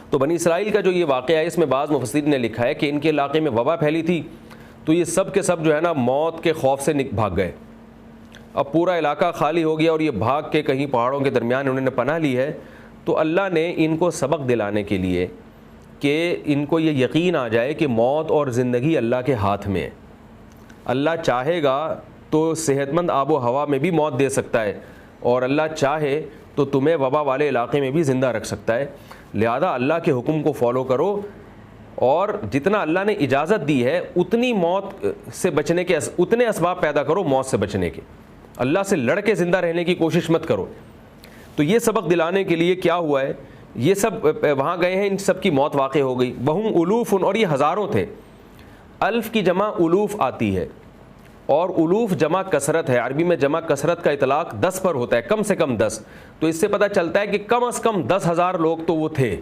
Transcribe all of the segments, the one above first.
تو بنی اسرائیل کا جو یہ واقعہ ہے اس میں بعض مفسرین نے لکھا ہے کہ ان کے علاقے میں وبا پھیلی تھی تو یہ سب کے سب جو ہے نا موت کے خوف سے بھاگ گئے. اب پورا علاقہ خالی ہو گیا اور یہ بھاگ کے کہیں پہاڑوں کے درمیان انہوں نے پناہ لی ہے. تو اللہ نے ان کو سبق دلانے کے لیے کہ ان کو یہ یقین آ جائے کہ موت اور زندگی اللہ کے ہاتھ میں ہے. اللہ چاہے گا تو صحت مند آب و ہوا میں بھی موت دے سکتا ہے اور اللہ چاہے تو تمہیں وبا والے علاقے میں بھی زندہ رکھ سکتا ہے. لہذا اللہ کے حکم کو فالو کرو اور جتنا اللہ نے اجازت دی ہے اتنی موت سے بچنے کے اتنے اسباب پیدا کرو موت سے بچنے کے. اللہ سے لڑ کے زندہ رہنے کی کوشش مت کرو. تو یہ سبق دلانے کے لیے کیا ہوا ہے, یہ سب وہاں گئے ہیں, ان سب کی موت واقع ہو گئی. وہم الوف, اور یہ ہزاروں تھے. الف کی جمع الوف آتی ہے اور الوف جمع کثرت ہے. عربی میں جمع کثرت کا اطلاق 10 پر ہوتا ہے, کم سے کم 10. تو اس سے پتہ چلتا ہے کہ کم از کم 10,000 لوگ تو وہ تھے.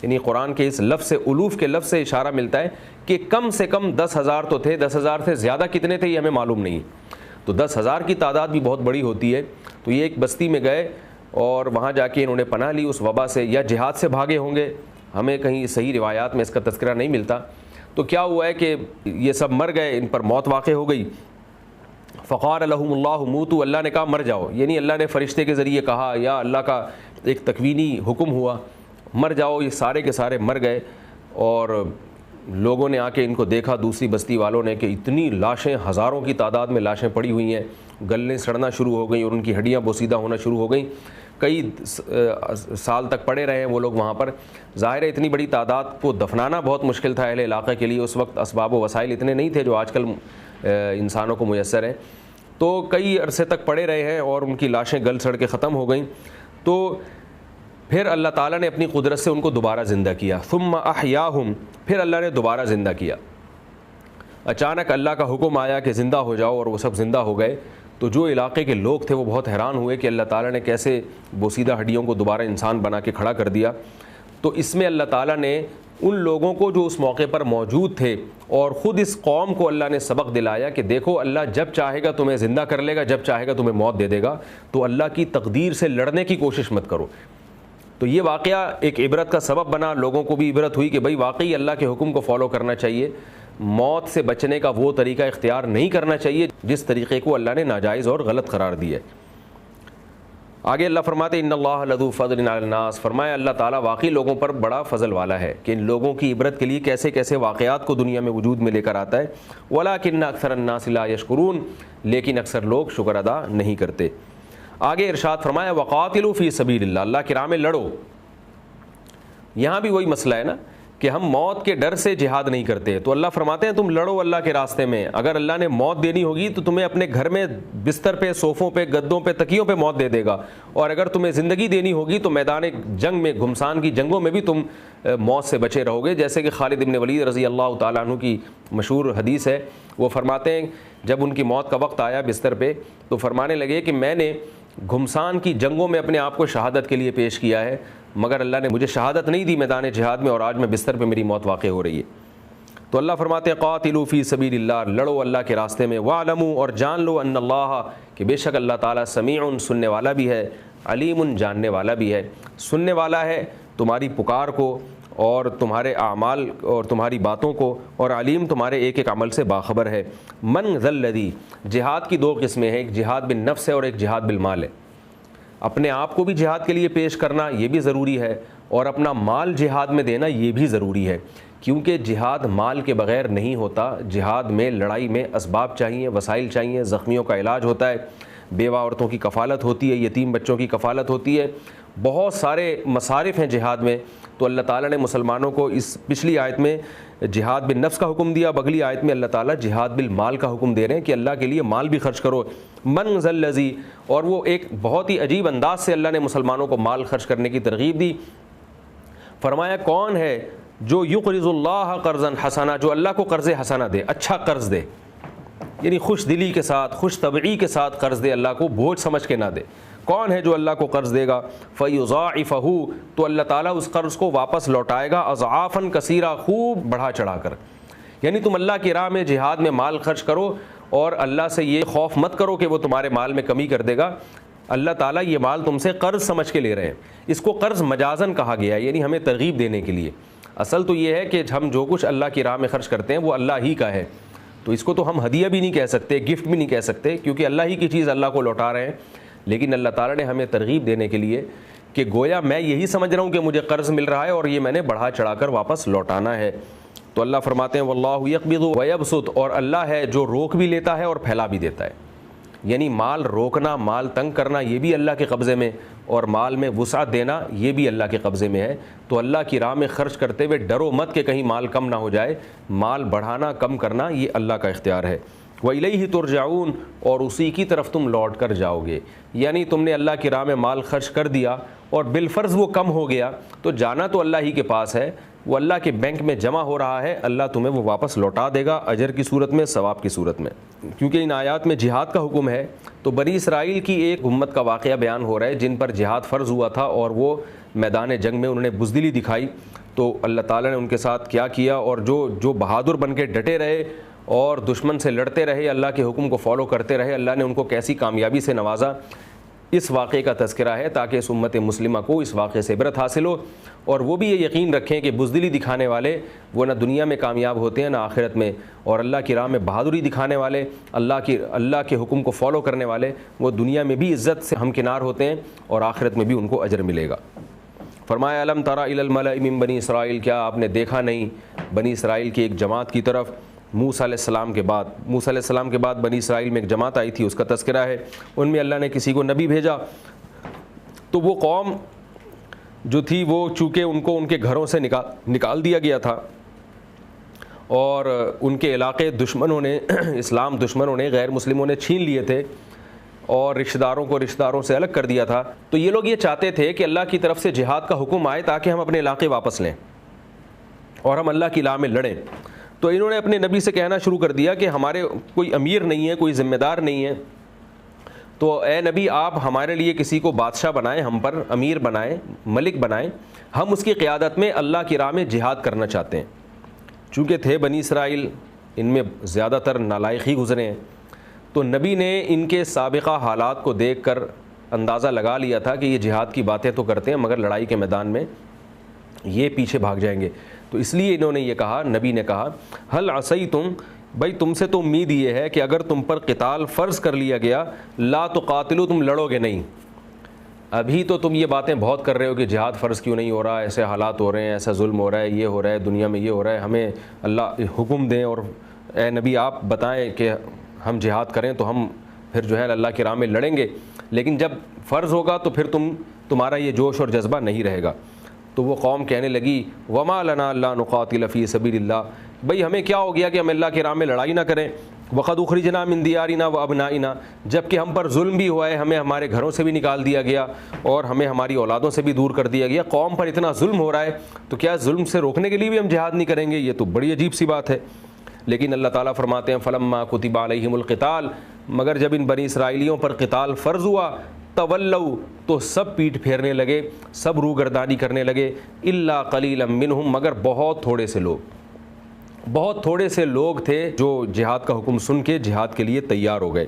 یعنی قرآن کے اس لفظ سے, الوف کے لفظ سے اشارہ ملتا ہے کہ کم سے کم 10,000 تو تھے. 10,000 سے زیادہ کتنے تھے یہ ہمیں معلوم نہیں. تو 10,000 کی تعداد بھی بہت بڑی ہوتی ہے. تو یہ ایک بستی میں گئے اور وہاں جا کے انہوں نے پناہ لی اس وبا سے, یا جہاد سے بھاگے ہوں گے, ہمیں کہیں صحیح روایات میں اس کا تذکرہ نہیں ملتا. تو کیا ہوا ہے کہ یہ سب مر گئے, ان پر موت واقع ہو گئی. فقال لهم اللہ موتوا, اللہ نے کہا مر جاؤ. یعنی اللہ نے فرشتے کے ذریعے کہا یا اللہ کا ایک تکوینی حکم ہوا, مر جاؤ. یہ سارے کے سارے مر گئے اور لوگوں نے آ کے ان کو دیکھا, دوسری بستی والوں نے, کہ اتنی لاشیں, ہزاروں کی تعداد میں لاشیں پڑی ہوئی ہیں, گلنے سڑنا شروع ہو گئیں اور ان کی ہڈیاں بوسیدہ ہونا شروع ہو گئیں. کئی سال تک پڑے رہے ہیں وہ لوگ وہاں پر. ظاہر ہے اتنی بڑی تعداد کو دفنانا بہت مشکل تھا اہل علاقے کے لیے. اس وقت اسباب و وسائل اتنے نہیں تھے جو آج کل انسانوں کو میسر ہیں. تو کئی عرصے تک پڑے رہے ہیں اور ان کی لاشیں گل سڑ کے ختم ہو گئیں. تو پھر اللہ تعالیٰ نے اپنی قدرت سے ان کو دوبارہ زندہ کیا. ثم احیاہم, پھر اللہ نے دوبارہ زندہ کیا. اچانک اللہ کا حکم آیا کہ زندہ ہو جاؤ اور وہ سب زندہ ہو گئے. تو جو علاقے کے لوگ تھے وہ بہت حیران ہوئے کہ اللہ تعالیٰ نے کیسے بوسیدہ ہڈیوں کو دوبارہ انسان بنا کے کھڑا کر دیا. تو اس میں اللہ تعالیٰ نے ان لوگوں کو جو اس موقع پر موجود تھے اور خود اس قوم کو اللہ نے سبق دلایا کہ دیکھو اللہ جب چاہے گا تمہیں زندہ کر لے گا, جب چاہے گا تمہیں موت دے دے گا. تو اللہ کی تقدیر سے لڑنے کی کوشش مت کرو. تو یہ واقعہ ایک عبرت کا سبب بنا, لوگوں کو بھی عبرت ہوئی کہ بھئی واقعی اللہ کے حکم کو فالو کرنا چاہیے. موت سے بچنے کا وہ طریقہ اختیار نہیں کرنا چاہیے جس طریقے کو اللہ نے ناجائز اور غلط قرار دیا ہے. آگے اللہ فرماتے ان اللہ لذو فضل علی الناس, فرمایا اللہ تعالیٰ واقعی لوگوں پر بڑا فضل والا ہے کہ ان لوگوں کی عبرت کے لیے کیسے کیسے واقعات کو دنیا میں وجود میں لے کر آتا ہے. ولکن اکثر الناس لا یشکرون, لیکن اکثر لوگ شکر ادا نہیں کرتے. آگے ارشاد فرمایا وقاتلوا فی سبیل اللہ, اللہ کی راہ میں لڑو. یہاں بھی وہی مسئلہ ہے نا کہ ہم موت کے ڈر سے جہاد نہیں کرتے. تو اللہ فرماتے ہیں تم لڑو اللہ کے راستے میں. اگر اللہ نے موت دینی ہوگی تو تمہیں اپنے گھر میں بستر پہ, صوفوں پہ, گدوں پہ, تکیوں پہ موت دے دے گا. اور اگر تمہیں زندگی دینی ہوگی تو میدان جنگ میں, گھمسان کی جنگوں میں بھی تم موت سے بچے رہو گے. جیسے کہ خالد بن ولید رضی اللہ تعالیٰ عنہ کی مشہور حدیث ہے, وہ فرماتے ہیں جب ان کی موت کا وقت آیا بستر پہ تو فرمانے لگے کہ میں نے گھمسان کی جنگوں میں اپنے آپ کو شہادت کے لیے پیش کیا ہے, مگر اللہ نے مجھے شہادت نہیں دی میدان جہاد میں, اور آج میں بستر پہ میری موت واقع ہو رہی ہے. تو اللہ فرماتے ہیں قاتلوا فی سبیل اللہ, لڑو اللہ کے راستے میں. وَاعْلَمُوا, اور جان لو, ان اللہ, کہ بے شک اللہ تعالیٰ سمیع, سننے والا بھی ہے, علیم, جاننے والا بھی ہے. سننے والا ہے تمہاری پکار کو اور تمہارے اعمال اور تمہاری باتوں کو, اور علیم تمہارے ایک ایک عمل سے باخبر ہے. من ذا الذی, جہاد کی دو قسمیں ہیں, ایک جہاد بالنفس ہے اور ایک جہاد بالمال ہے. اپنے آپ کو بھی جہاد کے لیے پیش کرنا یہ بھی ضروری ہے, اور اپنا مال جہاد میں دینا یہ بھی ضروری ہے, کیونکہ جہاد مال کے بغیر نہیں ہوتا. جہاد میں لڑائی میں اسباب چاہیے, وسائل چاہیے, زخمیوں کا علاج ہوتا ہے, بیوہ عورتوں کی کفالت ہوتی ہے, یتیم بچوں کی کفالت ہوتی ہے, بہت سارے مصارف ہیں جہاد میں. تو اللہ تعالیٰ نے مسلمانوں کو اس پچھلی آیت میں جہاد بالنفس کا حکم دیا, اگلی آیت میں اللہ تعالیٰ جہاد بالمال کا حکم دے رہے ہیں کہ اللہ کے لیے مال بھی خرچ کرو. من ذا الذی, اور وہ ایک بہت ہی عجیب انداز سے اللہ نے مسلمانوں کو مال خرچ کرنے کی ترغیب دی. فرمایا کون ہے جو یقرض اللہ قرضا حسنا, جو اللہ کو قرض حسنا دے, اچھا قرض دے, یعنی خوش دلی کے ساتھ, خوش طبعی کے ساتھ قرض دے, اللہ کو بوجھ سمجھ کے نہ دے. کون ہے جو اللہ کو قرض دے گا؟ فَيُضَاعِفَهُ, تو اللہ تعالیٰ اس قرض کو واپس لوٹائے گا, اضعافاً کثیرہ, خوب بڑھا چڑھا کر. یعنی تم اللہ کی راہ میں جہاد میں مال خرچ کرو اور اللہ سے یہ خوف مت کرو کہ وہ تمہارے مال میں کمی کر دے گا. اللہ تعالیٰ یہ مال تم سے قرض سمجھ کے لے رہے ہیں. اس کو قرض مجازن کہا گیا ہے, یعنی ہمیں ترغیب دینے کے لیے. اصل تو یہ ہے کہ ہم جو کچھ اللہ کی راہ میں خرچ کرتے ہیں وہ اللہ ہی کا ہے, تو اس کو تو ہم ہدیہ بھی نہیں کہہ سکتے, گفٹ بھی نہیں کہہ سکتے, کیونکہ اللہ ہی کی چیز اللہ کو لوٹا رہے ہیں. لیکن اللہ تعالیٰ نے ہمیں ترغیب دینے کے لیے کہ گویا میں یہی سمجھ رہا ہوں کہ مجھے قرض مل رہا ہے اور یہ میں نے بڑھا چڑھا کر واپس لوٹانا ہے. تو اللہ فرماتے ہیں واللہ یقبض ویبسط, اور اللہ ہے جو روک بھی لیتا ہے اور پھیلا بھی دیتا ہے. یعنی مال روکنا, مال تنگ کرنا یہ بھی اللہ کے قبضے میں, اور مال میں وسعت دینا یہ بھی اللہ کے قبضے میں ہے. تو اللہ کی راہ میں خرچ کرتے ہوئے ڈرو مت کہ کہیں مال کم نہ ہو جائے, مال بڑھانا کم کرنا یہ اللہ کا اختیار ہے. وَإِلَيْهِ تُرْجَعُونَ, اور اسی کی طرف تم لوٹ کر جاؤ گے. یعنی تم نے اللہ کی راہ میں مال خرچ کر دیا اور بالفرض وہ کم ہو گیا تو جانا تو اللہ ہی کے پاس ہے, وہ اللہ کے بینک میں جمع ہو رہا ہے, اللہ تمہیں وہ واپس لوٹا دے گا اجر کی صورت میں, ثواب کی صورت میں. کیونکہ ان آیات میں جہاد کا حکم ہے, تو بنی اسرائیل کی ایک امت کا واقعہ بیان ہو رہا ہے جن پر جہاد فرض ہوا تھا اور وہ میدان جنگ میں انہوں نے بزدلی دکھائی. تو اللہ تعالیٰ نے ان کے ساتھ کیا کیا, اور جو بہادر بن کے ڈٹے رہے اور دشمن سے لڑتے رہے, اللہ کے حکم کو فالو کرتے رہے, اللہ نے ان کو کیسی کامیابی سے نوازا. اس واقعے کا تذکرہ ہے تاکہ اس امت مسلمہ کو اس واقعے سے عبرت حاصل ہو, اور وہ بھی یہ یقین رکھیں کہ بزدلی دکھانے والے وہ نہ دنیا میں کامیاب ہوتے ہیں نہ آخرت میں, اور اللہ کی راہ میں بہادری دکھانے والے, اللہ کے حکم کو فالو کرنے والے, وہ دنیا میں بھی عزت سے ہمکنار ہوتے ہیں اور آخرت میں بھی ان کو اجر ملے گا. فرمایا الم تری الی الملأ من بنی اسرائیل, کیا آپ نے دیکھا نہیں بنی اسرائیل کی ایک جماعت کی طرف. موسیٰ علیہ السلام کے بعد بنی اسرائیل میں ایک جماعت آئی تھی, اس کا تذکرہ ہے. ان میں اللہ نے کسی کو نبی بھیجا, تو وہ قوم جو تھی وہ چونکہ ان کو ان کے گھروں سے نکال دیا گیا تھا, اور ان کے علاقے دشمنوں نے, اسلام دشمنوں نے, غیر مسلموں نے چھین لیے تھے, اور رشتہ داروں سے الگ کر دیا تھا. تو یہ لوگ یہ چاہتے تھے کہ اللہ کی طرف سے جہاد کا حکم آئے تاکہ ہم اپنے علاقے واپس لیں اور ہم اللہ کی راہ میں لڑیں. تو انہوں نے اپنے نبی سے کہنا شروع کر دیا کہ ہمارے کوئی امیر نہیں ہے, کوئی ذمہ دار نہیں ہے, تو اے نبی آپ ہمارے لیے کسی کو بادشاہ بنائیں, ہم پر امیر بنائیں, ملک بنائیں, ہم اس کی قیادت میں اللہ کی راہ میں جہاد کرنا چاہتے ہیں. چونکہ تھے بنی اسرائیل, ان میں زیادہ تر نالائق ہی گزرے ہیں, تو نبی نے ان کے سابقہ حالات کو دیکھ کر اندازہ لگا لیا تھا کہ یہ جہاد کی باتیں تو کرتے ہیں مگر لڑائی کے میدان میں یہ پیچھے بھاگ جائیں گے. تو اس لیے انہوں نے یہ کہا, نبی نے کہا ہل عصیتم, بھائی تم سے تو امید یہ ہے کہ اگر تم پر قتال فرض کر لیا گیا, لا تقاتلوا, تم لڑو گے نہیں. ابھی تو تم یہ باتیں بہت کر رہے ہو کہ جہاد فرض کیوں نہیں ہو رہا, ایسے حالات ہو رہے ہیں, ایسا ظلم ہو رہا ہے, یہ ہو رہا ہے, دنیا میں یہ ہو رہا ہے, ہمیں اللہ حکم دیں, اور اے نبی آپ بتائیں کہ ہم جہاد کریں تو ہم پھر جو ہے اللہ کی راہ میں لڑیں گے, لیکن جب فرض ہوگا تو پھر تمہارا یہ جوش اور جذبہ نہیں رہے گا. تو وہ قوم کہنے لگی وما لنا الا نقاتل فی سبیل اللہ, بھئی ہمیں کیا ہو گیا کہ ہم اللہ کی راہ میں لڑائی نہ کریں. وقد اخرجنا من دیارنا وابنائنا, جبکہ ہم پر ظلم بھی ہوا ہے, ہمیں ہمارے گھروں سے بھی نکال دیا گیا اور ہمیں ہماری اولادوں سے بھی دور کر دیا گیا. قوم پر اتنا ظلم ہو رہا ہے تو کیا ظلم سے روکنے کے لیے بھی ہم جہاد نہیں کریں گے؟ یہ تو بڑی عجیب سی بات ہے. لیکن اللہ تعالیٰ فرماتے ہیں فلما کتب علیہم القتال, مگر جب ان بنی اسرائیلیوں پر قتال فرض ہوا, تولوا, تو سب پیٹ پھیرنے لگے, سب روگردانی کرنے لگے, الا قلیلا منہم, مگر بہت تھوڑے سے لوگ تھے جو جہاد کا حکم سن کے جہاد کے لیے تیار ہو گئے.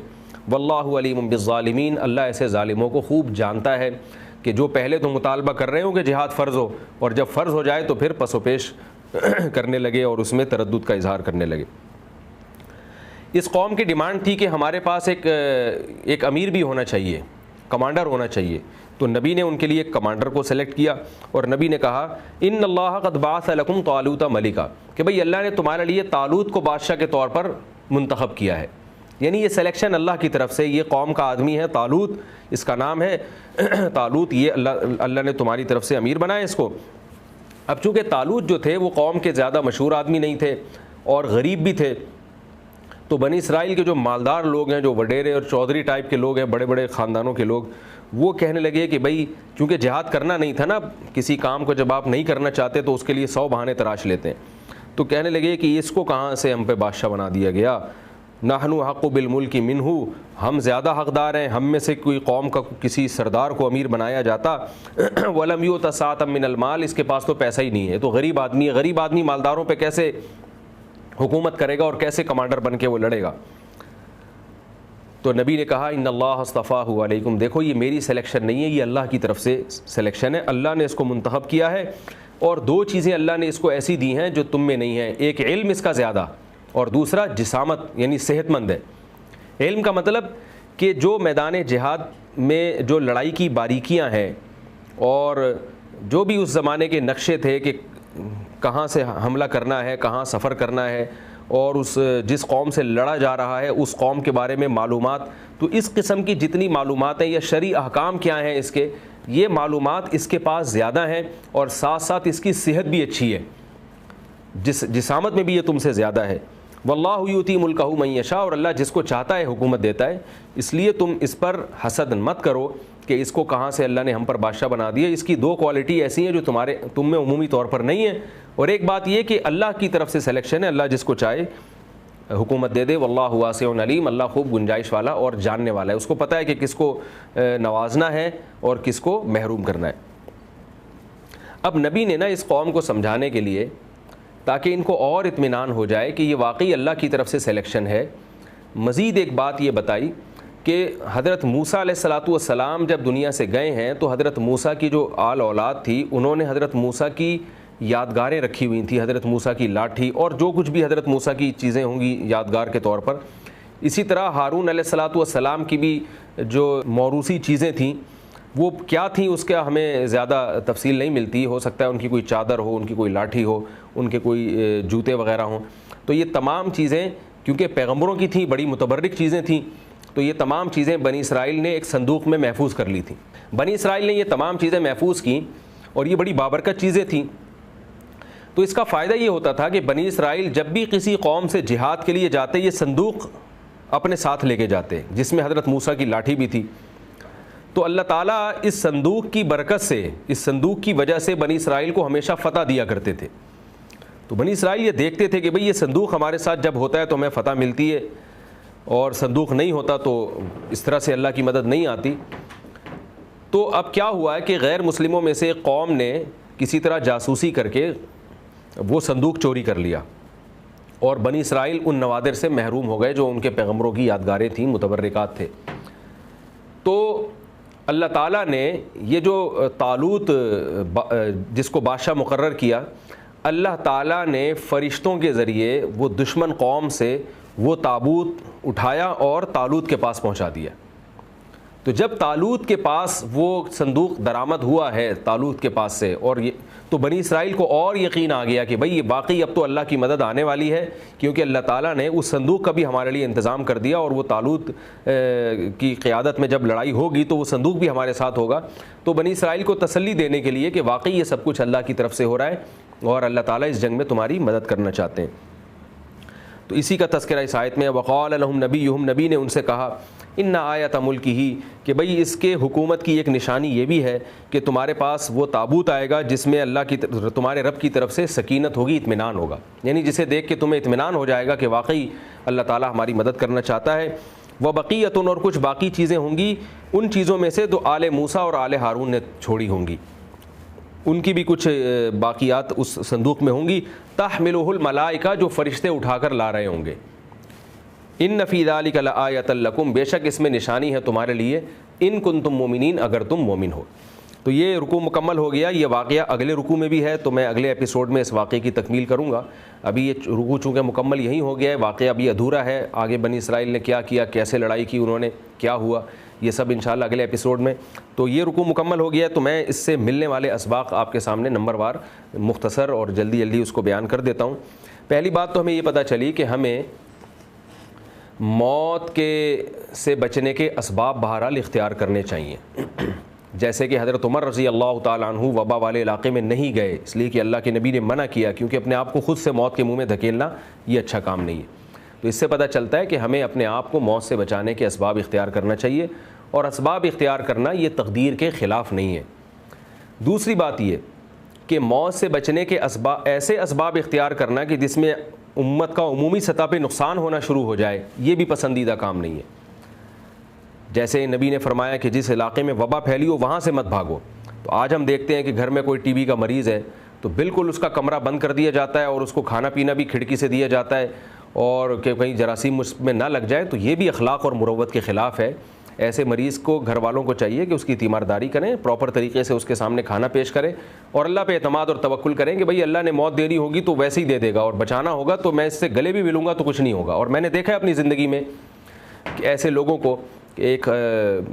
واللہ علیم بالظالمین, اللہ ایسے ظالموں کو خوب جانتا ہے کہ جو پہلے تو مطالبہ کر رہے ہوں کہ جہاد فرض ہو, اور جب فرض ہو جائے تو پھر پس و پیش کرنے لگے اور اس میں تردد کا اظہار کرنے لگے. اس قوم کی ڈیمانڈ تھی کہ ہمارے پاس ایک امیر بھی ہونا چاہیے, کمانڈر ہونا چاہیے. تو نبی نے ان کے لیے ایک کمانڈر کو سلیکٹ کیا, اور نبی نے کہا ان اللہ قد بعث لکم طالوت ملکا, کہ بھئی اللہ نے تمہارے لیے طالوت کو بادشاہ کے طور پر منتخب کیا ہے. یعنی یہ سلیکشن اللہ کی طرف سے, یہ قوم کا آدمی ہے طالوت, اس کا نام ہے طالوت, یہ اللہ نے تمہاری طرف سے امیر بنایا اس کو. اب چونکہ طالوت جو تھے وہ قوم کے زیادہ مشہور آدمی نہیں تھے اور غریب بھی تھے, تو بنی اسرائیل کے جو مالدار لوگ ہیں, جو وڈیرے اور چودھری ٹائپ کے لوگ ہیں, بڑے بڑے خاندانوں کے لوگ, وہ کہنے لگے کہ بھئی چونکہ جہاد کرنا نہیں تھا نا, کسی کام کو جب آپ نہیں کرنا چاہتے تو اس کے لیے 100 بہانے تراش لیتے ہیں, تو کہنے لگے کہ اس کو کہاں سے ہم پہ بادشاہ بنا دیا گیا. نحن حق بالملک منہ, ہم زیادہ حقدار ہیں, ہم میں سے کوئی قوم کا کسی سردار کو امیر بنایا جاتا. ولم یؤت ساعۃ من المال, اس کے پاس تو پیسہ ہی نہیں ہے, تو غریب آدمی ہے, غریب آدمی مالداروں پہ کیسے حکومت کرے گا اور کیسے کمانڈر بن کے وہ لڑے گا. تو نبی نے کہا ان اللہ اصطفاہ علیکم، دیکھو یہ میری سلیکشن نہیں ہے، یہ اللہ کی طرف سے سلیکشن ہے، اللہ نے اس کو منتخب کیا ہے، اور دو چیزیں اللہ نے اس کو ایسی دی ہیں جو تم میں نہیں ہیں، ایک علم اس کا زیادہ، اور دوسرا جسامت یعنی صحت مند ہے۔ علم کا مطلب کہ جو میدان جہاد میں جو لڑائی کی باریکیاں ہیں اور جو بھی اس زمانے کے نقشے تھے کہ کہاں سے حملہ کرنا ہے، کہاں سفر کرنا ہے، اور اس جس قوم سے لڑا جا رہا ہے اس قوم کے بارے میں معلومات، تو اس قسم کی جتنی معلومات ہیں یا شرعی احکام کیا ہیں اس کے، یہ معلومات اس کے پاس زیادہ ہیں، اور ساتھ ساتھ اس کی صحت بھی اچھی ہے، جسامت میں بھی یہ تم سے زیادہ ہے۔ واللہ یؤتی ملکہ من یشاء، اور اللہ جس کو چاہتا ہے حکومت دیتا ہے، اس لیے تم اس پر حسد مت کرو کہ اس کو کہاں سے اللہ نے ہم پر بادشاہ بنا دیا۔ اس کی دو کوالٹی ایسی ہیں جو تم میں عمومی طور پر نہیں ہیں، اور ایک بات یہ کہ اللہ کی طرف سے سلیکشن ہے، اللہ جس کو چاہے حکومت دے دے۔ واللہ واسع علیم، اللہ خوب گنجائش والا اور جاننے والا ہے، اس کو پتہ ہے کہ کس کو نوازنا ہے اور کس کو محروم کرنا ہے۔ اب نبی نے نا اس قوم کو سمجھانے کے لیے تاکہ ان کو اور اطمینان ہو جائے کہ یہ واقعی اللہ کی طرف سے سلیکشن ہے، مزید ایک بات یہ بتائی کہ حضرت موسیٰ علیہ السلام جب دنیا سے گئے ہیں تو حضرت موسیٰ کی جو آل اولاد تھی انہوں نے حضرت موسیٰ کی یادگاریں رکھی ہوئی تھیں، حضرت موسیٰ کی لاٹھی اور جو کچھ بھی حضرت موسیٰ کی چیزیں ہوں گی یادگار کے طور پر۔ اسی طرح ہارون علیہ السلام کی بھی جو موروثی چیزیں تھیں وہ کیا تھیں اس کا ہمیں زیادہ تفصیل نہیں ملتی، ہو سکتا ہے ان کی کوئی چادر ہو، ان کی کوئی لاٹھی ہو، ان کے کوئی جوتے وغیرہ ہوں۔ تو یہ تمام چیزیں کیونکہ پیغمبروں کی تھیں، بڑی متبرک چیزیں تھیں، تو یہ تمام چیزیں بنی اسرائیل نے ایک صندوق میں محفوظ کر لی تھیں۔ بنی اسرائیل نے یہ تمام چیزیں محفوظ کیں اور یہ بڑی بابرکت چیزیں تھیں۔ تو اس کا فائدہ یہ ہوتا تھا کہ بنی اسرائیل جب بھی کسی قوم سے جہاد کے لیے جاتے یہ صندوق اپنے ساتھ لے کے جاتے، جس میں حضرت موسیٰ کی لاٹھی بھی تھی۔ تو اللہ تعالیٰ اس صندوق کی برکت سے، اس صندوق کی وجہ سے بنی اسرائیل کو ہمیشہ فتح دیا کرتے تھے۔ تو بنی اسرائیل یہ دیکھتے تھے کہ بھئی یہ صندوق ہمارے ساتھ جب ہوتا ہے تو ہمیں فتح ملتی ہے، اور صندوق نہیں ہوتا تو اس طرح سے اللہ کی مدد نہیں آتی۔ تو اب کیا ہوا ہے کہ غیر مسلموں میں سے ایک قوم نے کسی طرح جاسوسی کر کے وہ صندوق چوری کر لیا، اور بنی اسرائیل ان نوادر سے محروم ہو گئے جو ان کے پیغمبروں کی یادگاریں تھیں، متبرکات تھے۔ تو اللہ تعالیٰ نے یہ جو طالوت جس کو بادشاہ مقرر کیا، اللہ تعالیٰ نے فرشتوں کے ذریعے وہ دشمن قوم سے وہ تابوت اٹھایا اور طالوت کے پاس پہنچا دیا۔ تو جب طالوت کے پاس وہ صندوق درآمد ہوا ہے طالوت کے پاس سے، اور تو بنی اسرائیل کو اور یقین آ گیا کہ بھئی یہ واقعی اب تو اللہ کی مدد آنے والی ہے، کیونکہ اللہ تعالیٰ نے اس صندوق کا بھی ہمارے لیے انتظام کر دیا، اور وہ طالوت کی قیادت میں جب لڑائی ہوگی تو وہ صندوق بھی ہمارے ساتھ ہوگا۔ تو بنی اسرائیل کو تسلی دینے کے لیے کہ واقعی یہ سب کچھ اللہ کی طرف سے ہو رہا ہے اور اللہ تعالیٰ اس جنگ میں تمہاری مدد کرنا چاہتے ہیں۔ تو اسی کا تذکرہ اس آیت میں، وقال لهم نبیہم، نبی نے ان سے کہا، ان آیت ملکہ، کہ بھئی اس کے حکومت کی ایک نشانی یہ بھی ہے کہ تمہارے پاس وہ تابوت آئے گا جس میں اللہ کی تمہارے رب کی طرف سے سکینت ہوگی، اطمینان ہوگا، یعنی جسے دیکھ کے تمہیں اطمینان ہو جائے گا کہ واقعی اللہ تعالیٰ ہماری مدد کرنا چاہتا ہے۔ وبقیۃ، اور کچھ باقی چیزیں ہوں گی ان چیزوں میں سے تو آل موسیٰ اور آل ہارون نے چھوڑی ہوں گی، ان کی بھی کچھ باقیات اس صندوق میں ہوں گی، تحملہ الملائکہ، جو فرشتے اٹھا کر لا رہے ہوں گے۔ ان فی ذلک لآیۃ لکم، بے شک اس میں نشانی ہے تمہارے لیے، ان کنتم مومنین، اگر تم مومن ہو۔ تو یہ رکوع مکمل ہو گیا۔ یہ واقعہ اگلے رکوع میں بھی ہے، تو میں اگلے ایپیسوڈ میں اس واقعے کی تکمیل کروں گا۔ ابھی یہ رکوع چونکہ مکمل یہیں ہو گیا ہے، واقعہ ابھی ادھورا ہے، آگے بنی اسرائیل نے کیا کیا، کیسے لڑائی کی انہوں نے، کیا ہوا، یہ سب انشاءاللہ اگلے ایپیسوڈ میں۔ تو یہ رکوع مکمل ہو گیا ہے، تو میں اس سے ملنے والے اسباق آپ کے سامنے نمبر وار مختصر اور جلدی جلدی اس کو بیان کر دیتا ہوں۔ پہلی بات تو ہمیں یہ پتہ چلی کہ ہمیں موت سے بچنے کے اسباب بہرحال اختیار کرنے چاہیے، جیسے کہ حضرت عمر رضی اللہ تعالیٰ عنہ وبا والے علاقے میں نہیں گئے، اس لیے کہ اللہ کے نبی نے منع کیا، کیونکہ اپنے آپ کو خود سے موت کے منہ میں دھکیلنا یہ اچھا کام نہیں ہے۔ تو اس سے پتہ چلتا ہے کہ ہمیں اپنے آپ کو موت سے بچانے کے اسباب اختیار کرنا چاہیے، اور اسباب اختیار کرنا یہ تقدیر کے خلاف نہیں ہے۔ دوسری بات یہ کہ موت سے بچنے کے ایسے اسباب اختیار کرنا کہ جس میں امت کا عمومی سطح پہ نقصان ہونا شروع ہو جائے، یہ بھی پسندیدہ کام نہیں ہے۔ جیسے نبی نے فرمایا کہ جس علاقے میں وبا پھیلی ہو وہاں سے مت بھاگو۔ تو آج ہم دیکھتے ہیں کہ گھر میں کوئی ٹی بی کا مریض ہے تو بالکل اس کا کمرہ بند کر دیا جاتا ہے، اور اس کو کھانا پینا بھی کھڑکی سے دیا جاتا ہے، اور کہ کہیں جراثیم اس میں نہ لگ جائے، تو یہ بھی اخلاق اور مروت کے خلاف ہے۔ ایسے مریض کو گھر والوں کو چاہیے کہ اس کی تیمارداری کریں، پراپر طریقے سے اس کے سامنے کھانا پیش کریں اور اللہ پہ اعتماد اور توکل کریں کہ بھئی اللہ نے موت دینی ہوگی تو ویسے ہی دے دے گا، اور بچانا ہوگا تو میں اس سے گلے بھی ملوں گا تو کچھ نہیں ہوگا۔ اور میں نے دیکھا ہے اپنی زندگی میں کہ ایسے لوگوں کو، ایک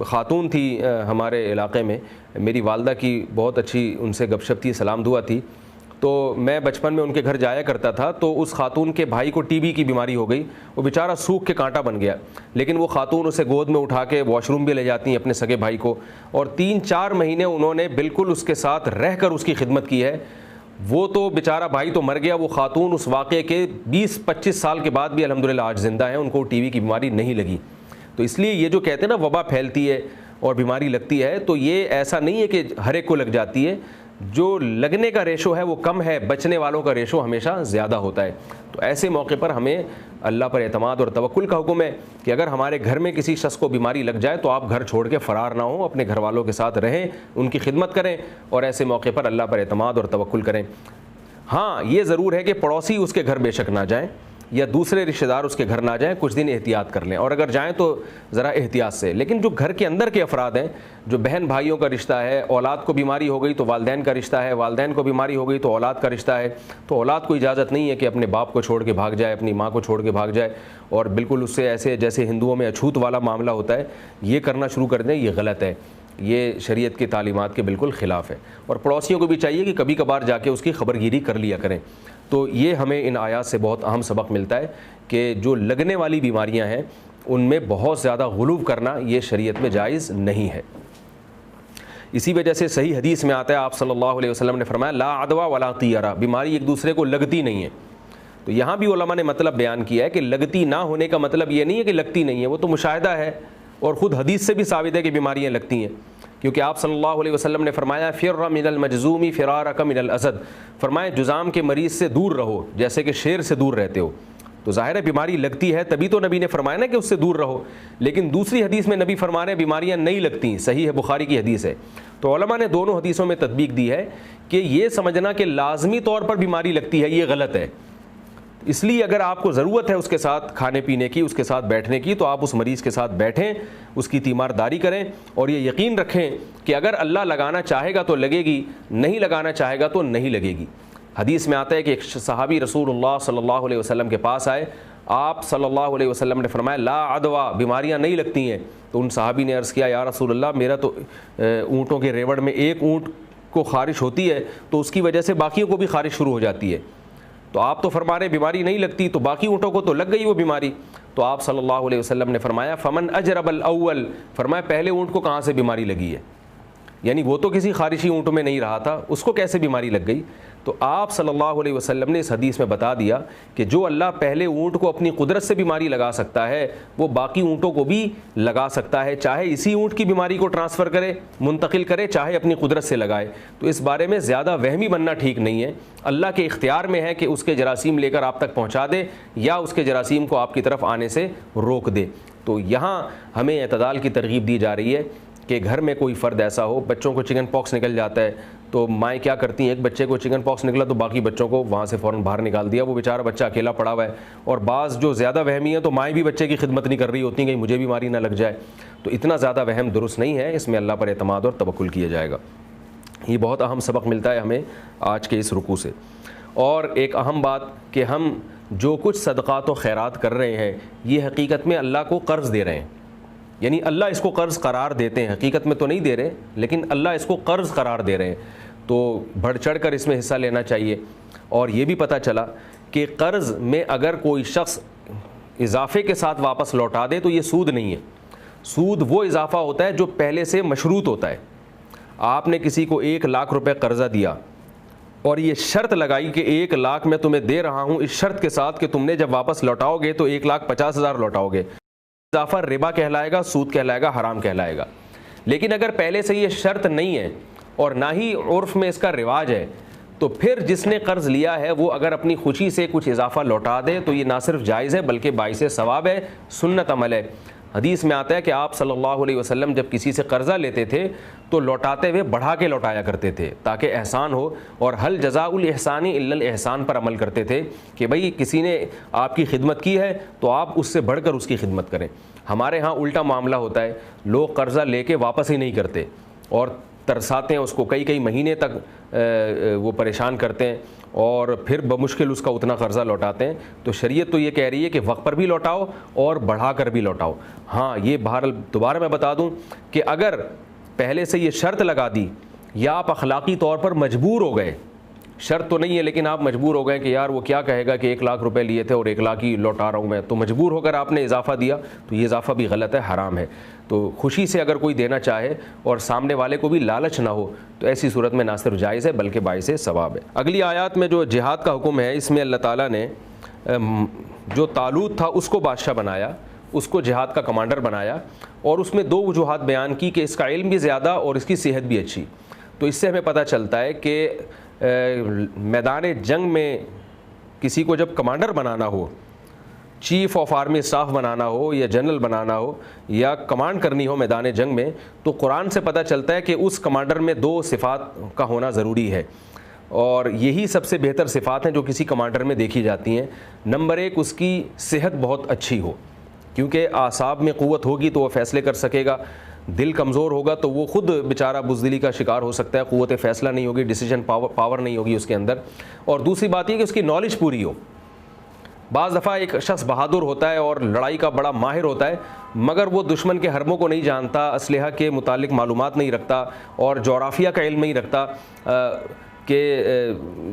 خاتون تھی ہمارے علاقے میں، میری والدہ کی بہت اچھی ان سے گپ شپ تھی، سلام دعا تھی، تو میں بچپن میں ان کے گھر جایا کرتا تھا، تو اس خاتون کے بھائی کو ٹی بی کی بیماری ہو گئی، وہ بیچارہ سوکھ کے کانٹا بن گیا، لیکن وہ خاتون اسے گود میں اٹھا کے واش روم بھی لے جاتی ہیں اپنے سگے بھائی کو، اور 3-4 مہینے انہوں نے بالکل اس کے ساتھ رہ کر اس کی خدمت کی ہے۔ وہ تو بیچارہ بھائی تو مر گیا، وہ خاتون اس واقعے کے 20-25 سال کے بعد بھی الحمدللہ آج زندہ ہیں، ان کو ٹی بی کی بیماری نہیں لگی۔ تو اس لیے یہ جو کہتے ہیں نا وبا پھیلتی ہے اور بیماری لگتی ہے، تو یہ ایسا نہیں ہے کہ ہر ایک کو لگ جاتی ہے، جو لگنے کا ریشو ہے وہ کم ہے، بچنے والوں کا ریشو ہمیشہ زیادہ ہوتا ہے۔ تو ایسے موقع پر ہمیں اللہ پر اعتماد اور توکل کا حکم ہے کہ اگر ہمارے گھر میں کسی شخص کو بیماری لگ جائے تو آپ گھر چھوڑ کے فرار نہ ہوں، اپنے گھر والوں کے ساتھ رہیں، ان کی خدمت کریں اور ایسے موقع پر اللہ پر اعتماد اور توکل کریں۔ ہاں یہ ضرور ہے کہ پڑوسی اس کے گھر بے شک نہ جائیں یا دوسرے رشتہ دار اس کے گھر نہ جائیں، کچھ دن احتیاط کر لیں، اور اگر جائیں تو ذرا احتیاط سے۔ لیکن جو گھر کے اندر کے افراد ہیں، جو بہن بھائیوں کا رشتہ ہے، اولاد کو بیماری ہو گئی تو والدین کا رشتہ ہے، والدین کو بیماری ہو گئی تو اولاد کا رشتہ ہے، تو اولاد کو اجازت نہیں ہے کہ اپنے باپ کو چھوڑ کے بھاگ جائے، اپنی ماں کو چھوڑ کے بھاگ جائے اور بالکل اس سے ایسے جیسے ہندوؤں میں اچھوت والا معاملہ ہوتا ہے یہ کرنا شروع کر دیں، یہ غلط ہے، یہ شریعت کی تعلیمات کے بالکل خلاف ہے۔ اور پڑوسیوں کو بھی چاہیے کہ کبھی کبھار جا کے اس کی خبر گیری کر لیا کریں۔ تو یہ ہمیں ان آیات سے بہت اہم سبق ملتا ہے کہ جو لگنے والی بیماریاں ہیں ان میں بہت زیادہ غلو کرنا یہ شریعت میں جائز نہیں ہے۔ اسی وجہ سے صحیح حدیث میں آتا ہے، آپ صلی اللہ علیہ وسلم نے فرمایا لا عدوى ولا طیرہ، بیماری ایک دوسرے کو لگتی نہیں ہے۔ تو یہاں بھی علماء نے مطلب بیان کیا ہے کہ لگتی نہ ہونے کا مطلب یہ نہیں ہے کہ لگتی نہیں ہے، وہ تو مشاہدہ ہے، اور خود حدیث سے بھی ثابت ہے کہ بیماریاں لگتی ہیں، کیونکہ آپ صلی اللہ علیہ وسلم نے فرمایا فر من المجذوم فرارک من الاسد، فرمایا جذام کے مریض سے دور رہو جیسے کہ شیر سے دور رہتے ہو۔ تو ظاہر ہے بیماری لگتی ہے، تبھی تو نبی نے فرمایا نا کہ اس سے دور رہو، لیکن دوسری حدیث میں نبی فرما رہے ہیں بیماریاں نہیں لگتی، صحیح ہے، بخاری کی حدیث ہے۔ تو علماء نے دونوں حدیثوں میں تطبیق دی ہے کہ یہ سمجھنا کہ لازمی طور پر بیماری لگتی ہے یہ غلط ہے۔ اس لیے اگر آپ کو ضرورت ہے اس کے ساتھ کھانے پینے کی، اس کے ساتھ بیٹھنے کی، تو آپ اس مریض کے ساتھ بیٹھیں، اس کی تیمارداری کریں، اور یہ یقین رکھیں کہ اگر اللہ لگانا چاہے گا تو لگے گی، نہیں لگانا چاہے گا تو نہیں لگے گی۔ حدیث میں آتا ہے کہ ایک صحابی رسول اللہ صلی اللہ علیہ وسلم کے پاس آئے، آپ صلی اللہ علیہ وسلم نے فرمایا لا عدوى، بیماریاں نہیں لگتی ہیں۔ تو ان صحابی نے عرض کیا یا رسول اللہ، میرا تو اونٹوں کے ریوڑ میں ایک اونٹ کو خارش ہوتی ہے تو اس کی وجہ سے باقیوں کو بھی خارش شروع ہو جاتی ہے، تو آپ تو فرما رہے بیماری نہیں لگتی، تو باقی اونٹوں کو تو لگ گئی وہ بیماری۔ تو آپ صلی اللہ علیہ وسلم نے فرمایا فمن اجرب الاول، فرمایا پہلے اونٹ کو کہاں سے بیماری لگی ہے، یعنی وہ تو کسی خارشی اونٹ میں نہیں رہا تھا، اس کو کیسے بیماری لگ گئی؟ تو آپ صلی اللہ علیہ وسلم نے اس حدیث میں بتا دیا کہ جو اللہ پہلے اونٹ کو اپنی قدرت سے بیماری لگا سکتا ہے وہ باقی اونٹوں کو بھی لگا سکتا ہے، چاہے اسی اونٹ کی بیماری کو ٹرانسفر کرے، منتقل کرے، چاہے اپنی قدرت سے لگائے۔ تو اس بارے میں زیادہ وہمی بننا ٹھیک نہیں ہے، اللہ کے اختیار میں ہے کہ اس کے جراثیم لے کر آپ تک پہنچا دے یا اس کے جراثیم کو آپ کی طرف آنے سے روک دے۔ تو یہاں ہمیں اعتدال کی ترغیب دی جا رہی ہے کہ گھر میں کوئی فرد ایسا ہو، بچوں کو چکن پاکس نکل جاتا ہے تو مائیں کیا کرتی ہیں، ایک بچے کو چکن پاکس نکلا تو باقی بچوں کو وہاں سے فوراً باہر نکال دیا، وہ بیچارہ بچہ اکیلا پڑا ہوا ہے، اور بعض جو زیادہ وہمی ہیں تو مائیں بھی بچے کی خدمت نہیں کر رہی ہوتی ہیں کہ مجھے بیماری نہ لگ جائے۔ تو اتنا زیادہ وہم درست نہیں ہے، اس میں اللہ پر اعتماد اور توکل کیا جائے گا۔ یہ بہت اہم سبق ملتا ہے ہمیں آج کے اس رکوع سے۔ اور ایک اہم بات کہ ہم جو کچھ صدقات و خیرات کر رہے ہیں یہ حقیقت میں اللہ کو قرض دے رہے ہیں، یعنی اللہ اس کو قرض قرار دیتے ہیں، حقیقت میں تو نہیں دے رہے لیکن اللہ اس کو قرض قرار دے رہے ہیں، تو بڑھ چڑھ کر اس میں حصہ لینا چاہیے۔ اور یہ بھی پتہ چلا کہ قرض میں اگر کوئی شخص اضافے کے ساتھ واپس لوٹا دے تو یہ سود نہیں ہے، سود وہ اضافہ ہوتا ہے جو پہلے سے مشروط ہوتا ہے۔ آپ نے کسی کو 1 لاکھ روپے قرضہ دیا اور یہ شرط لگائی کہ 1 لاکھ میں تمہیں دے رہا ہوں اس شرط کے ساتھ کہ تم نے جب واپس لوٹاؤ گے تو 1,50,000 لوٹاؤ گے، اضافہ ربا کہلائے گا، سود کہلائے گا، حرام کہلائے گا۔ لیکن اگر پہلے سے یہ شرط نہیں ہے اور نہ ہی عرف میں اس کا رواج ہے تو پھر جس نے قرض لیا ہے وہ اگر اپنی خوشی سے کچھ اضافہ لوٹا دے تو یہ نہ صرف جائز ہے بلکہ باعث ثواب ہے، سنت عمل ہے۔ حدیث میں آتا ہے کہ آپ صلی اللہ علیہ وسلم جب کسی سے قرضہ لیتے تھے تو لوٹاتے ہوئے بڑھا کے لوٹایا کرتے تھے تاکہ احسان ہو، اور حل جزاء الاحسان الا الاحسان پر عمل کرتے تھے کہ بھئی کسی نے آپ کی خدمت کی ہے تو آپ اس سے بڑھ کر اس کی خدمت کریں۔ ہمارے ہاں الٹا معاملہ ہوتا ہے، لوگ قرضہ لے کے واپس ہی نہیں کرتے اور ترساتے ہیں اس کو، کئی مہینے تک وہ پریشان کرتے ہیں اور پھر بمشکل اس کا اتنا قرضہ لوٹاتے ہیں۔ تو شریعت تو یہ کہہ رہی ہے کہ وقت پر بھی لوٹاؤ اور بڑھا کر بھی لوٹاؤ۔ ہاں یہ بہرحال دوبارہ میں بتا دوں کہ اگر پہلے سے یہ شرط لگا دی یا آپ اخلاقی طور پر مجبور ہو گئے، شرط تو نہیں ہے لیکن آپ مجبور ہو گئے کہ یار وہ کیا کہے گا کہ 1 لاکھ روپے لیے تھے اور 1 لاکھ ہی لوٹا رہا ہوں میں، تو مجبور ہو کر آپ نے اضافہ دیا تو یہ اضافہ بھی غلط ہے، حرام ہے۔ تو خوشی سے اگر کوئی دینا چاہے اور سامنے والے کو بھی لالچ نہ ہو تو ایسی صورت میں نہ صرف جائز ہے بلکہ باعث ثواب ہے۔ اگلی آیات میں جو جہاد کا حکم ہے اس میں اللہ تعالیٰ نے جو طالوت تھا اس کو بادشاہ بنایا، اس کو جہاد کا کمانڈر بنایا، اور اس میں 2 وجوہات بیان کی کہ اس کا علم بھی زیادہ اور اس کی صحت بھی اچھی۔ تو اس سے ہمیں پتہ چلتا ہے کہ میدان جنگ میں کسی کو جب کمانڈر بنانا ہو، چیف آف آرمی اسٹاف بنانا ہو یا جنرل بنانا ہو یا کمانڈ کرنی ہو میدان جنگ میں، تو قرآن سے پتہ چلتا ہے کہ اس کمانڈر میں 2 صفات کا ہونا ضروری ہے، اور یہی سب سے بہتر صفات ہیں جو کسی کمانڈر میں دیکھی جاتی ہیں۔ نمبر 1 اس کی صحت بہت اچھی ہو، کیونکہ اعصاب میں قوت ہوگی تو وہ فیصلے کر سکے گا، دل کمزور ہوگا تو وہ خود بیچارہ بزدلی کا شکار ہو سکتا ہے، قوت فیصلہ نہیں ہوگی، ڈیسیجن پاور نہیں ہوگی اس کے اندر۔ اور دوسری بات یہ کہ اس کی نالج پوری ہو۔ بعض دفعہ ایک شخص بہادر ہوتا ہے اور لڑائی کا بڑا ماہر ہوتا ہے مگر وہ دشمن کے حربوں کو نہیں جانتا، اسلحہ کے متعلق معلومات نہیں رکھتا اور جغرافیہ کا علم نہیں رکھتا کہ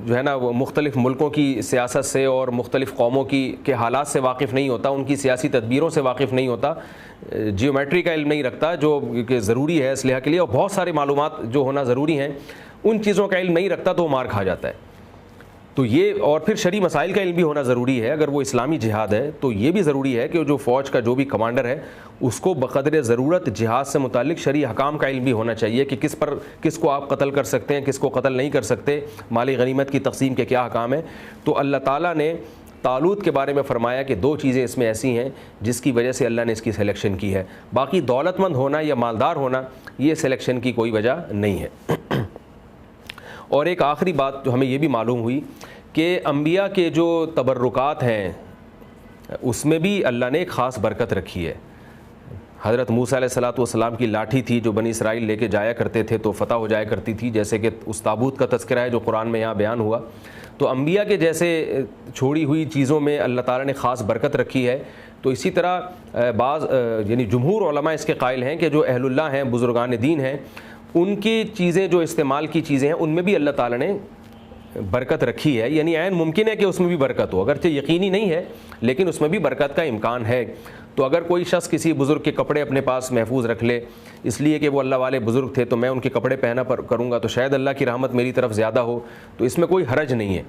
جو ہے نا وہ مختلف ملکوں کی سیاست سے اور مختلف قوموں کے حالات سے واقف نہیں ہوتا، ان کی سیاسی تدبیروں سے واقف نہیں ہوتا، جیومیٹری کا علم نہیں رکھتا جو کہ ضروری ہے اسلحہ کے لیے، اور بہت سارے معلومات جو ہونا ضروری ہیں ان چیزوں کا علم نہیں رکھتا تو وہ مار کھا جاتا ہے۔ تو یہ، اور پھر شرعی مسائل کا علم بھی ہونا ضروری ہے۔ اگر وہ اسلامی جہاد ہے تو یہ بھی ضروری ہے کہ جو فوج کا جو بھی کمانڈر ہے اس کو بقدر ضرورت جہاد سے متعلق شرعی حکام کا علم بھی ہونا چاہیے کہ کس کو آپ قتل کر سکتے ہیں، کس کو قتل نہیں کر سکتے، مالی غنیمت کی تقسیم کے کیا حکام ہیں۔ تو اللہ تعالیٰ نے طالوت کے بارے میں فرمایا کہ 2 چیزیں اس میں ایسی ہیں جس کی وجہ سے اللہ نے اس کی سلیکشن کی ہے، باقی دولت مند ہونا یا مالدار ہونا یہ سلیکشن کی کوئی وجہ نہیں ہے۔ اور ایک آخری بات جو ہمیں یہ بھی معلوم ہوئی کہ انبیاء کے جو تبرکات ہیں اس میں بھی اللہ نے ایک خاص برکت رکھی ہے۔ حضرت موسیٰ علیہ السلام کی لاٹھی تھی جو بنی اسرائیل لے کے جایا کرتے تھے تو فتح ہو جایا کرتی تھی، جیسے کہ اس تابوت کا تذکرہ ہے جو قرآن میں یہاں بیان ہوا۔ تو انبیاء کے جیسے چھوڑی ہوئی چیزوں میں اللہ تعالیٰ نے خاص برکت رکھی ہے۔ تو اسی طرح بعض یعنی جمہور علماء اس کے قائل ہیں کہ جو اہل اللہ ہیں، بزرگان دین ہیں، ان کی چیزیں جو استعمال کی چیزیں ہیں ان میں بھی اللہ تعالیٰ نے برکت رکھی ہے، یعنی عین ممکن ہے کہ اس میں بھی برکت ہو، اگرچہ یقینی نہیں ہے لیکن اس میں بھی برکت کا امکان ہے۔ تو اگر کوئی شخص کسی بزرگ کے کپڑے اپنے پاس محفوظ رکھ لے اس لیے کہ وہ اللہ والے بزرگ تھے تو میں ان کے کپڑے پہنا کروں گا تو شاید اللہ کی رحمت میری طرف زیادہ ہو، تو اس میں کوئی حرج نہیں ہے،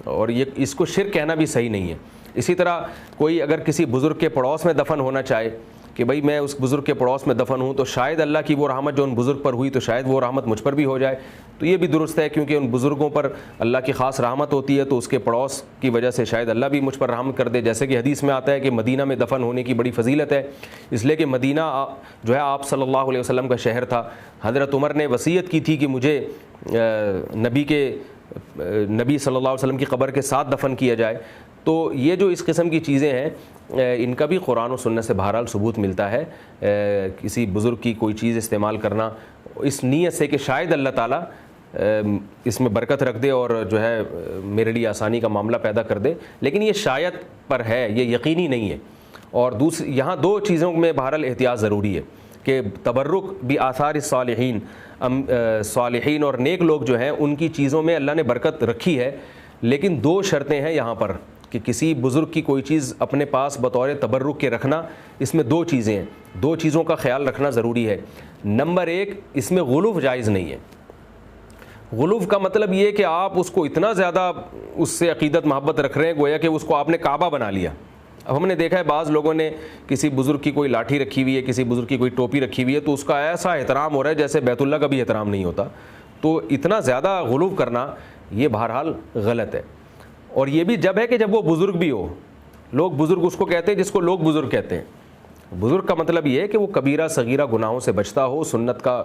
اور یہ اس کو شرک کہنا بھی صحیح نہیں ہے۔ اسی طرح کوئی اگر کسی بزرگ کے پڑوس میں دفن ہونا چاہے کہ بھئی میں اس بزرگ کے پڑوس میں دفن ہوں تو شاید اللہ کی وہ رحمت جو ان بزرگ پر ہوئی تو شاید وہ رحمت مجھ پر بھی ہو جائے، تو یہ بھی درست ہے کیونکہ ان بزرگوں پر اللہ کی خاص رحمت ہوتی ہے تو اس کے پڑوس کی وجہ سے شاید اللہ بھی مجھ پر رحمت کر دے، جیسے کہ حدیث میں آتا ہے کہ مدینہ میں دفن ہونے کی بڑی فضیلت ہے، اس لیے کہ مدینہ جو ہے آپ صلی اللہ علیہ وسلم کا شہر تھا۔ حضرت عمر نے وصیت کی تھی کہ مجھے نبی صلی اللہ علیہ وسلم کی قبر کے ساتھ دفن کیا جائے۔ تو یہ جو اس قسم کی چیزیں ہیں ان کا بھی قرآن و سنت سے بہرحال ثبوت ملتا ہے۔ کسی بزرگ کی کوئی چیز استعمال کرنا اس نیت سے کہ شاید اللہ تعالیٰ اس میں برکت رکھ دے اور جو ہے میرے لیے آسانی کا معاملہ پیدا کر دے، لیکن یہ شاید پر ہے، یہ یقینی نہیں ہے۔ اور یہاں 2 چیزوں میں بہرحال احتیاط ضروری ہے کہ تبرک بھی آثار الصالحین، صالحین اور نیک لوگ جو ہیں ان کی چیزوں میں اللہ نے برکت رکھی ہے، لیکن 2 شرطیں ہیں یہاں پر کہ کسی بزرگ کی کوئی چیز اپنے پاس بطور تبرک کے رکھنا، اس میں 2 چیزیں ہیں، 2 چیزوں کا خیال رکھنا ضروری ہے۔ نمبر 1 اس میں غلو جائز نہیں ہے۔ غلو کا مطلب یہ کہ آپ اس کو اتنا زیادہ اس سے عقیدت محبت رکھ رہے ہیں گویا کہ اس کو آپ نے کعبہ بنا لیا۔ اب ہم نے دیکھا ہے بعض لوگوں نے کسی بزرگ کی کوئی لاٹھی رکھی ہوئی ہے، کسی بزرگ کی کوئی ٹوپی رکھی ہوئی ہے تو اس کا ایسا احترام ہو رہا ہے جیسے بیت اللہ کا بھی احترام نہیں ہوتا۔ تو اتنا زیادہ غلو کرنا یہ بہرحال غلط ہے، اور یہ بھی جب ہے کہ جب وہ بزرگ بھی ہو۔ لوگ بزرگ اس کو کہتے ہیں جس کو لوگ بزرگ کہتے ہیں، بزرگ کا مطلب یہ ہے کہ وہ کبیرہ صغیرہ گناہوں سے بچتا ہو، سنت کا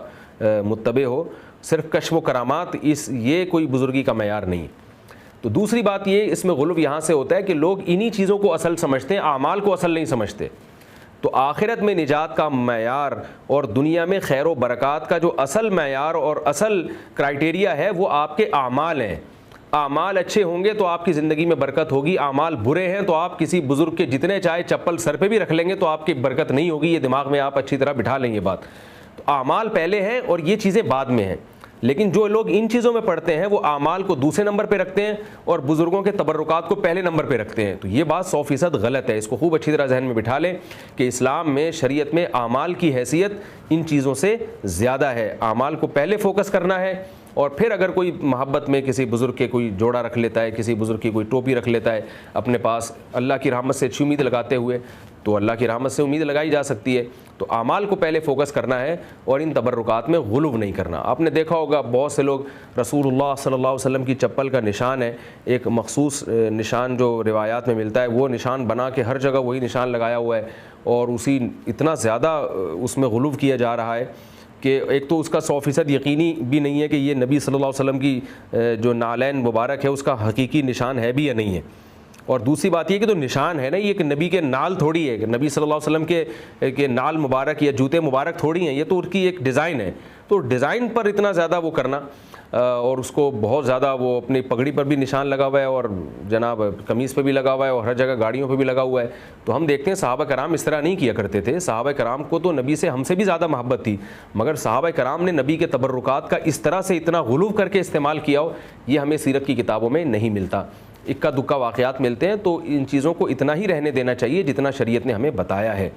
متبع ہو، صرف کشف و کرامات یہ کوئی بزرگی کا معیار نہیں۔ تو دوسری بات یہ اس میں غلو یہاں سے ہوتا ہے کہ لوگ انہی چیزوں کو اصل سمجھتے ہیں، اعمال کو اصل نہیں سمجھتے۔ تو آخرت میں نجات کا معیار اور دنیا میں خیر و برکات کا جو اصل معیار اور اصل کرائٹیریا ہے وہ آپ کے اعمال ہیں۔ اعمال اچھے ہوں گے تو آپ کی زندگی میں برکت ہوگی، اعمال برے ہیں تو آپ کسی بزرگ کے جتنے چاہے چپل سر پہ بھی رکھ لیں گے تو آپ کی برکت نہیں ہوگی۔ یہ دماغ میں آپ اچھی طرح بٹھا لیں یہ بات۔ تو اعمال پہلے ہیں اور یہ چیزیں بعد میں ہیں، لیکن جو لوگ ان چیزوں میں پڑھتے ہیں وہ اعمال کو دوسرے نمبر پہ رکھتے ہیں اور بزرگوں کے تبرکات کو پہلے نمبر پہ رکھتے ہیں۔ تو یہ بات 100% غلط ہے، اس کو خوب اچھی طرح ذہن میں بٹھا لیں کہ اسلام میں، شریعت میں اعمال کی حیثیت ان چیزوں سے زیادہ ہے۔ اعمال کو پہلے فوکس کرنا ہے، اور پھر اگر کوئی محبت میں کسی بزرگ کے کوئی جوڑا رکھ لیتا ہے، کسی بزرگ کی کوئی ٹوپی رکھ لیتا ہے اپنے پاس اللہ کی رحمت سے اچھی امید لگاتے ہوئے، تو اللہ کی رحمت سے امید لگائی جا سکتی ہے۔ تو اعمال کو پہلے فوکس کرنا ہے اور ان تبرکات میں غلو نہیں کرنا۔ آپ نے دیکھا ہوگا بہت سے لوگ رسول اللہ صلی اللہ علیہ وسلم کی چپل کا نشان ہے، ایک مخصوص نشان جو روایات میں ملتا ہے، وہ نشان بنا کے ہر جگہ وہی نشان لگایا ہوا ہے، اور اسی اتنا زیادہ اس میں غلو کیا جا رہا ہے کہ ایک تو اس کا 100% یقینی بھی نہیں ہے کہ یہ نبی صلی اللہ علیہ وسلم کی جو نالین مبارک ہے اس کا حقیقی نشان ہے بھی یا نہیں ہے، اور دوسری بات یہ کہ تو نشان ہے نا، یہ کہ نبی کے نال تھوڑی ہے، کہ نبی صلی اللہ علیہ وسلم کے نال مبارک یا جوتے مبارک تھوڑی ہیں، یہ تو ان کی ایک ڈیزائن ہے۔ تو ڈیزائن پر اتنا زیادہ وہ کرنا اور اس کو بہت زیادہ، وہ اپنی پگڑی پر بھی نشان لگا ہوا ہے اور جناب قمیص پہ بھی لگا ہوا ہے اور ہر جگہ گاڑیوں پہ بھی لگا ہوا ہے۔ تو ہم دیکھتے ہیں صحابہ کرام اس طرح نہیں کیا کرتے تھے، صحابہ کرام کو تو نبی سے ہم سے بھی زیادہ محبت تھی، مگر صحابہ کرام نے نبی کے تبرکات کا اس طرح سے اتنا غلو کر کے استعمال کیا ہو، یہ ہمیں سیرت کی کتابوں میں نہیں ملتا۔ اکا دکا واقعات ملتے ہیں، تو ان چیزوں کو اتنا ہی رہنے دینا چاہیے جتنا شریعت نے ہمیں بتایا ہے۔